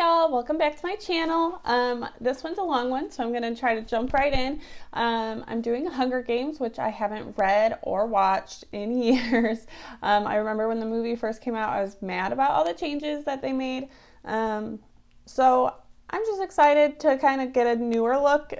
y'all, welcome back to my channel. This one's a long one, so I'm going to try to jump right in. I'm doing Hunger Games, which I haven't read or watched in years. I remember when the movie first came out, I was mad about all the changes that they made. So I'm just excited to kind of get a newer look,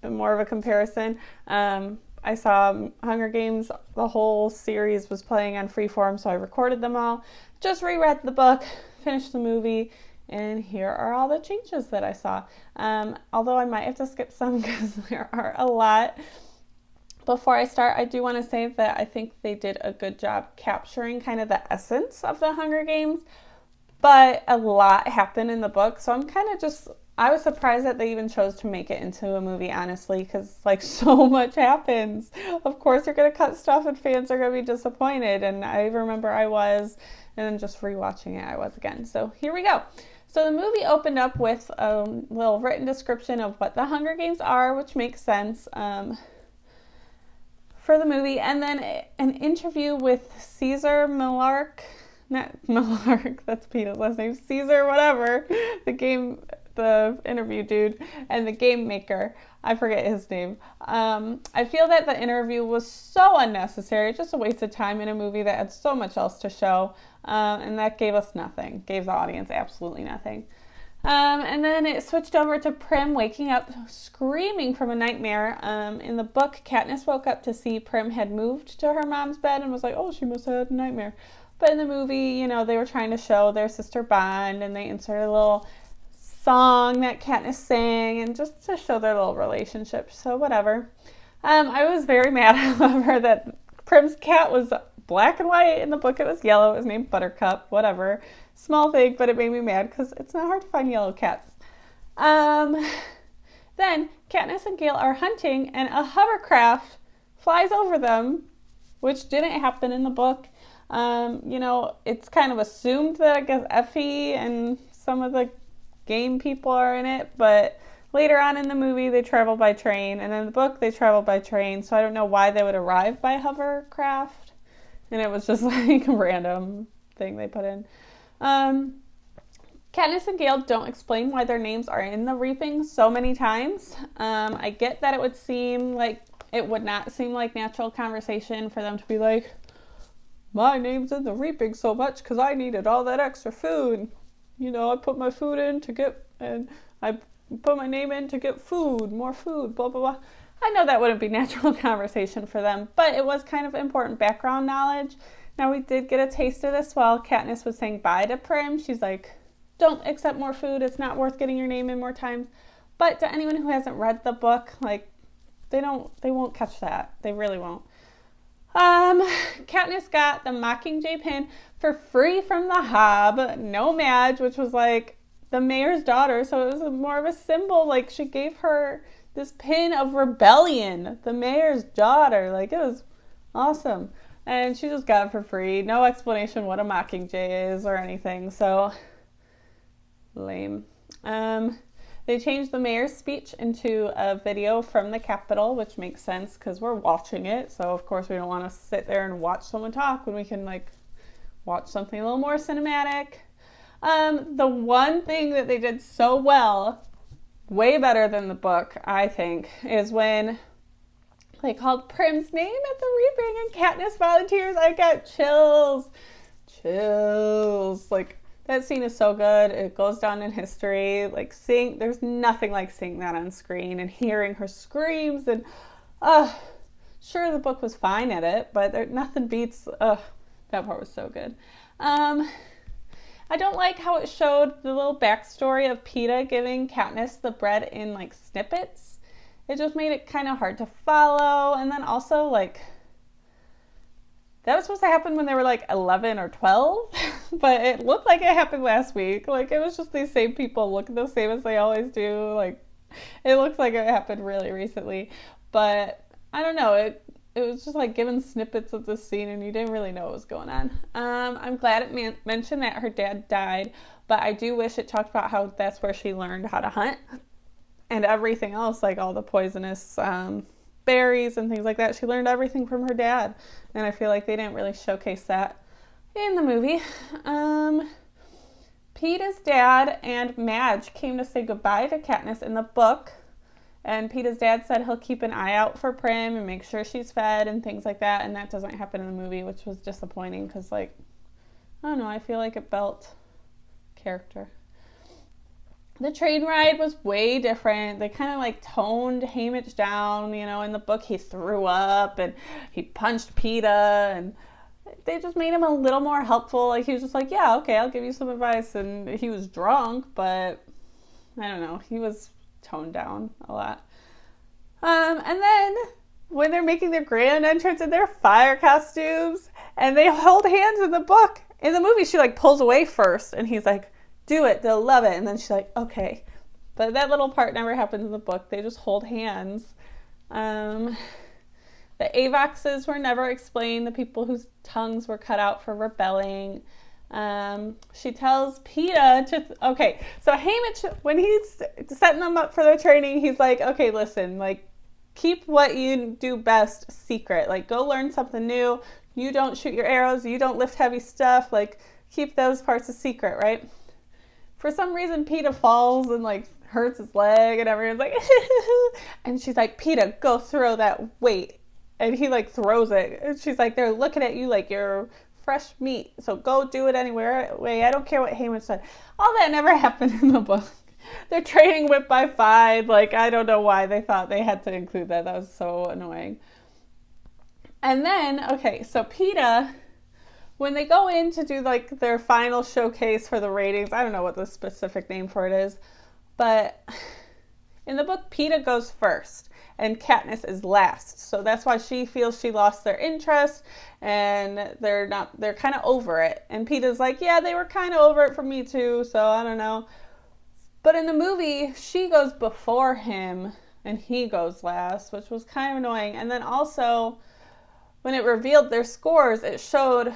more of a comparison. I saw Hunger Games, the whole series was playing on Freeform, so I recorded them all. Just reread the book, finished the movie, and here are all the changes that I saw. Although I might have to skip some because there are a lot. Before I start, I do want to say that I think they did a good job capturing kind of the essence of the Hunger Games, but a lot happened in the book, so I was surprised that they even chose to make it into a movie, honestly, because like so much happens. Of course, you're going to cut stuff and fans are going to be disappointed, and I remember I was, and then just rewatching it, I was again. So here we go. So the movie opened up with a little written description of what the Hunger Games are, which makes sense for the movie, and then an interview with Caesar Millark. Not Millark, that's Peter's last name. Caesar, whatever. The interview dude, and the game maker. I forget his name. I feel that the interview was so unnecessary, just a waste of time in a movie that had so much else to show, and that gave us nothing. Gave the audience absolutely nothing. And then it switched over to Prim waking up screaming from a nightmare. In the book, Katniss woke up to see Prim had moved to her mom's bed and was like, oh, she must have had a nightmare. But in the movie, they were trying to show their sister bond, and they inserted a little song that Katniss sang, and just to show their little relationship. So whatever. I was very mad, however, that Prim's cat was black and white. In the book, it was yellow. It was named Buttercup. Whatever. Small thing, but it made me mad because it's not hard to find yellow cats. Then Katniss and Gale are hunting, and a hovercraft flies over them, which didn't happen in the book. It's kind of assumed that I guess Effie and some of the game people are in it, but later on in the movie they travel by train, and in the book they travel by train, so I don't know why they would arrive by hovercraft, and it was just like a random thing they put in. Katniss and Gale don't explain why their names are in the Reaping so many times. I get that it would not seem like natural conversation for them to be like, my name's in the Reaping so much because I needed all that extra food. I put my food in and I put my name in to get food, more food, blah, blah, blah. I know that wouldn't be natural conversation for them, but it was kind of important background knowledge. Now, we did get a taste of this while Katniss was saying bye to Prim. She's like, don't accept more food. It's not worth getting your name in more times. But to anyone who hasn't read the book, they won't catch that. They really won't. Katniss got the Mockingjay pin for free from the Hob, no Madge, which was like the mayor's daughter, so it was more of a symbol. Like, she gave her this pin of rebellion, the mayor's daughter. Like, it was awesome. And she just got it for free. No explanation what a Mockingjay is or anything, so lame. They changed the mayor's speech into a video from the Capitol, which makes sense because we're watching it. So, of course, we don't want to sit there and watch someone talk when we can, watch something a little more cinematic. The one thing that they did so well, way better than the book, I think, is when they called Prim's name at the Reaping and Katniss volunteers. I got chills. That scene is so good. It goes down in history. There's nothing like seeing that on screen and hearing her screams. And, sure, the book was fine at it, but nothing beats, that part was so good. I don't like how it showed the little backstory of Peeta giving Katniss the bread in, snippets. It just made it kind of hard to follow. And then also, that was supposed to happen when they were 11 or 12, but it looked like it happened last week. It was just these same people looking the same as they always do. It looks like it happened really recently, but I don't know. It was just given snippets of the scene and you didn't really know what was going on. I'm glad it mentioned that her dad died, but I do wish it talked about how that's where she learned how to hunt and everything else, all the poisonous berries and things like that. She learned everything from her dad, and I feel like they didn't really showcase that in the movie. Peeta's dad and Madge came to say goodbye to Katniss in the book. And Peeta's dad said he'll keep an eye out for Prim and make sure she's fed and things like that. And that doesn't happen in the movie, which was disappointing because, like, I don't know, I feel like it built character. The train ride was way different. They kind of like toned Haymitch down. You know, in the book he threw up and he punched Peeta, and they just made him a little more helpful. Like, he was just like, yeah, okay, I'll give you some advice. And he was drunk, but I don't know. He was toned down a lot. And then when they're making their grand entrance in their fire costumes and they hold hands in the book, in the movie she like pulls away first and he's like, do it, they'll love it. And then she's like, okay. But that little part never happens in the book. They just hold hands. The Avoxes were never explained, the people whose tongues were cut out for rebelling. She tells Peeta so Haymitch, when he's setting them up for their training, he's like, okay, listen, like, keep what you do best secret. Like, go learn something new. You don't shoot your arrows. You don't lift heavy stuff. Like, keep those parts a secret, right? For some reason, Peeta falls and, like, hurts his leg, and everyone's like, and she's like, Peeta, go throw that weight. And he, like, throws it. And she's like, they're looking at you like you're fresh meat, so go do it anywhere. Wait, I don't care what Haymitch said. All that never happened in the book. They're training whip by 5. Like, I don't know why they thought they had to include that. That was so annoying. And then, okay, so Peeta, when they go in to do, like, their final showcase for the ratings, I don't know what the specific name for it is, but in the book, Peeta goes first and Katniss is last. So that's why she feels she lost their interest and they're kind of over it. And Peeta's like, yeah, they were kind of over it for me too, so I don't know. But in the movie, she goes before him and he goes last, which was kind of annoying. And then also, when it revealed their scores, it showed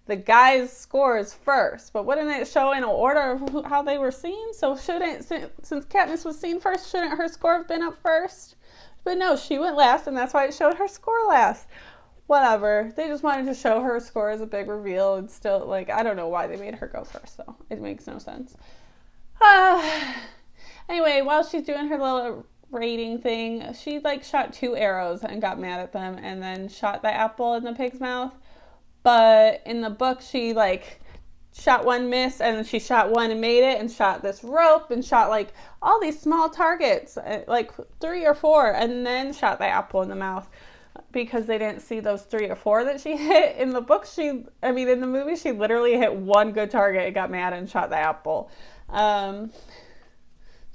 the guys' scores first. But wouldn't it show in order of how they were seen? So since Katniss was seen first, shouldn't her score have been up first? But no, she went last, and that's why it showed her score last. Whatever. They just wanted to show her score as a big reveal, and still, like, I don't know why they made her go first, though. It makes no sense. Anyway, while she's doing her little rating thing, she, like, shot 2 arrows and got mad at them, and then shot the apple in the pig's mouth. But in the book, she, like, shot 1, missed, and then she shot 1 and made it, and shot this rope, and shot, like, all these small targets, like 3 or 4, and then shot the apple in the mouth because they didn't see those 3 or 4 that she hit. In the book, in the movie, she literally hit 1 good target and got mad and shot the apple.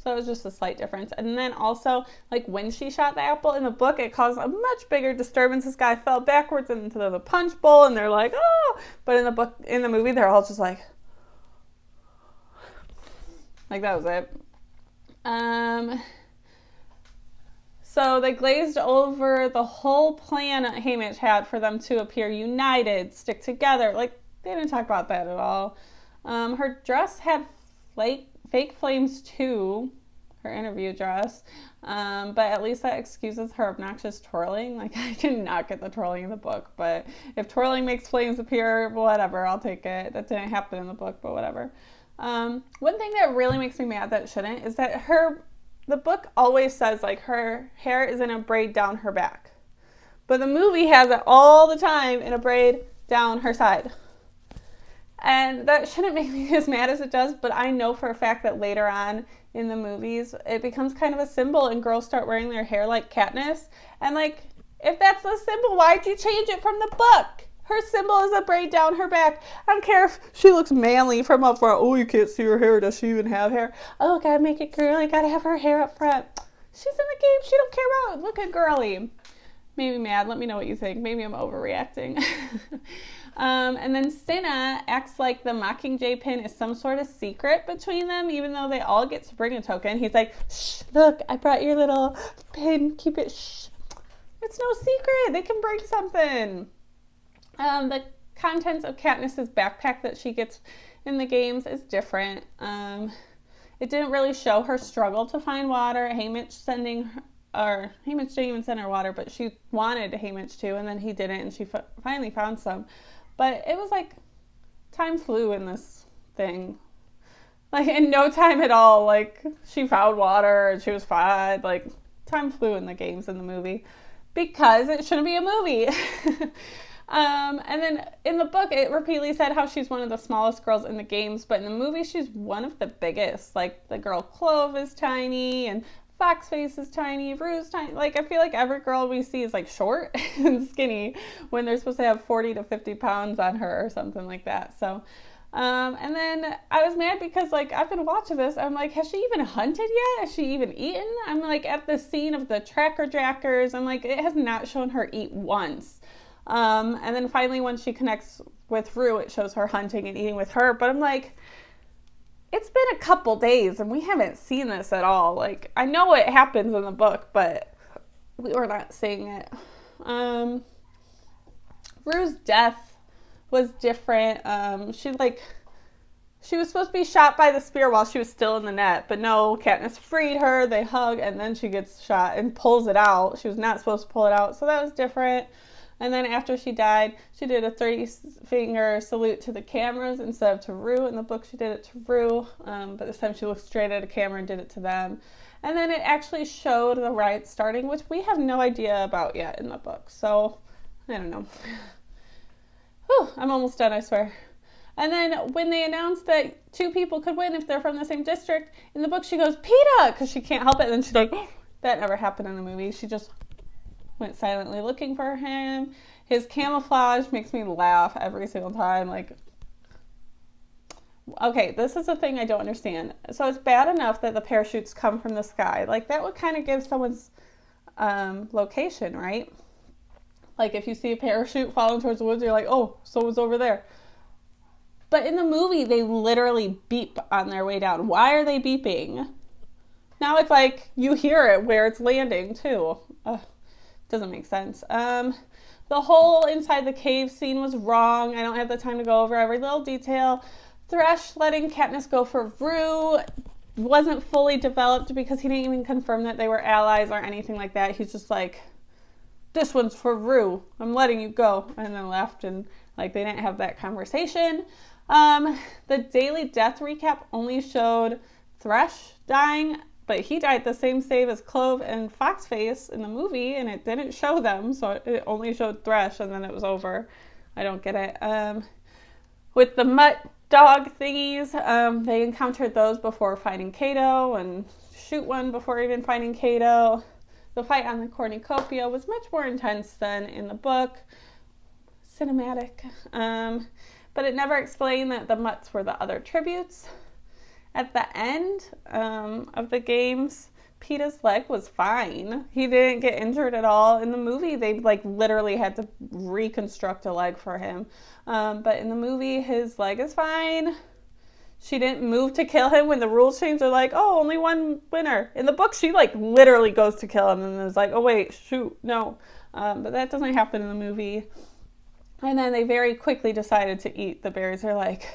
So it was just a slight difference. And then also, like, when she shot the apple in the book, it caused a much bigger disturbance. This guy fell backwards into the punch bowl, and they're like, oh! But in the movie, they're all just like that was it. So they glazed over the whole plan that Haymitch had for them to appear united, stick together. Like, they didn't talk about that at all. Her dress had fake flames too, her interview dress, but at least that excuses her obnoxious twirling. Like, I did not get the twirling in the book, but if twirling makes flames appear, whatever, I'll take it. That didn't happen in the book, but whatever. One thing that really makes me mad that shouldn't is that the book always says, like, her hair is in a braid down her back, but the movie has it all the time in a braid down her side. And that shouldn't make me as mad as it does, but I know for a fact that later on in the movies, it becomes kind of a symbol and girls start wearing their hair like Katniss. And, like, if that's the symbol, why'd you change it from the book? Her symbol is a braid down her back. I don't care if she looks manly from up front. Oh, you can't see her hair. Does she even have hair? Oh, gotta make it girly. Gotta have her hair up front. She's in the game. She don't care about look at girly. Made me mad. Let me know what you think. Maybe I'm overreacting. And then Cinna acts like the Mockingjay pin is some sort of secret between them, even though they all get to bring a token. He's like, shh, look, I brought your little pin. Keep it, shh. It's no secret. They can bring something. The contents of Katniss's backpack that she gets in the games is different. It didn't really show her struggle to find water. Haymitch didn't even send her water, but she wanted Haymitch to, and then he didn't, and she finally found some. But it was like time flew in this thing. Like, in no time at all, like, she found water and she was fine. Like, time flew in the games in the movie because it shouldn't be a movie. And then in the book, it repeatedly said how she's one of the smallest girls in the games, but in the movie, she's one of the biggest. Like, the girl Clove is tiny, and Foxface is tiny, Rue's tiny. Like, I feel like every girl we see is, like, short and skinny when they're supposed to have 40 to 50 pounds on her or something like that. So, and then I was mad because, like, I've been watching this. I'm like, has she even hunted yet? Has she even eaten? I'm, like, at the scene of the Tracker Jackers. I'm like, it has not shown her eat once. And then finally when she connects with Rue, it shows her hunting and eating with her. But I'm like, it's been a couple days and we haven't seen this at all. Like, I know it happens in the book, but we were not seeing it. Rue's death was different. She was supposed to be shot by the spear while she was still in the net, but no, Katniss freed her, they hug, and then she gets shot and pulls it out. She was not supposed to pull it out, so that was different. And then after she died, she did a 30-finger salute to the cameras instead of to Rue. In the book, she did it to Rue, but this time she looked straight at a camera and did it to them. And then it actually showed the riots starting, which we have no idea about yet in the book. So, I don't know. Whew, I'm almost done, I swear. And then when they announced that 2 people could win if they're from the same district, in the book she goes, Peeta, because she can't help it. And then she's like, oh, that never happened in the movie. She just went silently looking for him. His camouflage makes me laugh every single time. Like, okay, this is the thing I don't understand. So it's bad enough that the parachutes come from the sky. Like, that would kind of give someone's location, right? Like, if you see a parachute falling towards the woods, you're like, oh, someone's over there. But in the movie, they literally beep on their way down. Why are they beeping? Now it's like you hear it where it's landing, too. Doesn't make sense. The whole inside the cave scene was wrong. I don't have the time to go over every little detail. Thresh letting Katniss go for Rue wasn't fully developed because he didn't even confirm that they were allies or anything like that. He's just like, this one's for Rue. I'm letting you go. And then left, and like they didn't have that conversation. The Daily Death recap only showed Thresh dying, but he died the same save as Clove and Foxface in the movie, and it didn't show them, so it only showed Thresh, and then it was over. I don't get it. With the mutt dog thingies, they encountered those before fighting Cato, and shoot one before even fighting Cato. The fight on the cornucopia was much more intense than in the book. Cinematic. But it never explained that the mutts were the other tributes. At the end of the games, Peeta's leg was fine. He didn't get injured at all. In the movie, they like literally had to reconstruct a leg for him. But in the movie, his leg is fine. She didn't move to kill him when the rules changed. They're like, oh, only one winner. In the book, she like literally goes to kill him and is like, oh wait, shoot, no. But that doesn't happen in the movie. And then they very quickly decided to eat the berries. They're like,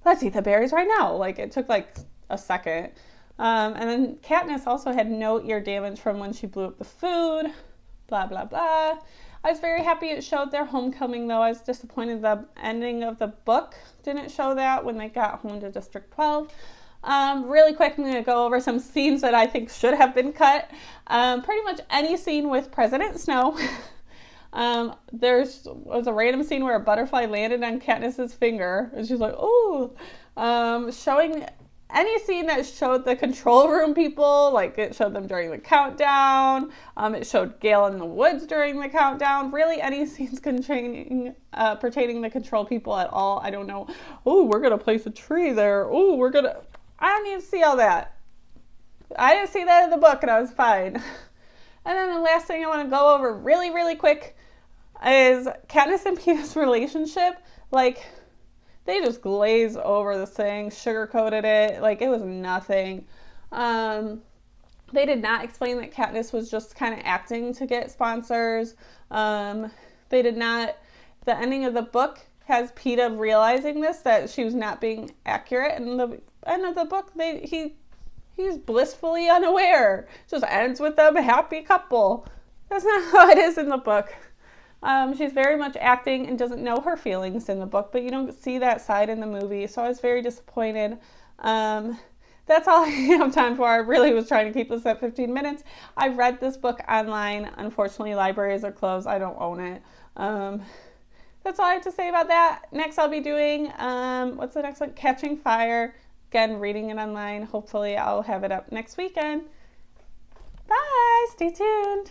let's eat the berries right now. Like, it took like a second. And then Katniss also had no ear damage from when she blew up the food. Blah, blah, blah. I was very happy it showed their homecoming, though. I was disappointed the ending of the book didn't show that when they got home to District 12. Really quick, I'm going to go over some scenes that I think should have been cut. Pretty much any scene with President Snow. There was a random scene where a butterfly landed on Katniss's finger, and she's like, oh. Showing any scene that showed the control room people, like it showed them during the countdown. It showed Gale in the woods during the countdown. Really, any scenes pertaining the control people at all. I don't know. Oh, we're going to place a tree there. Oh, I don't need to see all that. I didn't see that in the book, and I was fine. And then the last thing I want to go over really, really quick is Katniss and Peeta's relationship. Like, they just glazed over this thing, sugar-coated it, like it was nothing. They did not explain that Katniss was just kind of acting to get sponsors. They did not, the ending of the book has Peeta realizing this, that she was not being accurate. And the end of the book, he's blissfully unaware. Just ends with them a happy couple. That's not how it is in the book. She's very much acting and doesn't know her feelings in the book, but you don't see that side in the movie, so I was very disappointed. That's all I have time for. I really was trying to keep this at 15 minutes. I read this book online. Unfortunately, libraries are closed. I don't own it. That's all I have to say about that. Next, I'll be doing, what's the next one? Catching Fire. Again, reading it online. Hopefully, I'll have it up next weekend. Bye. Stay tuned.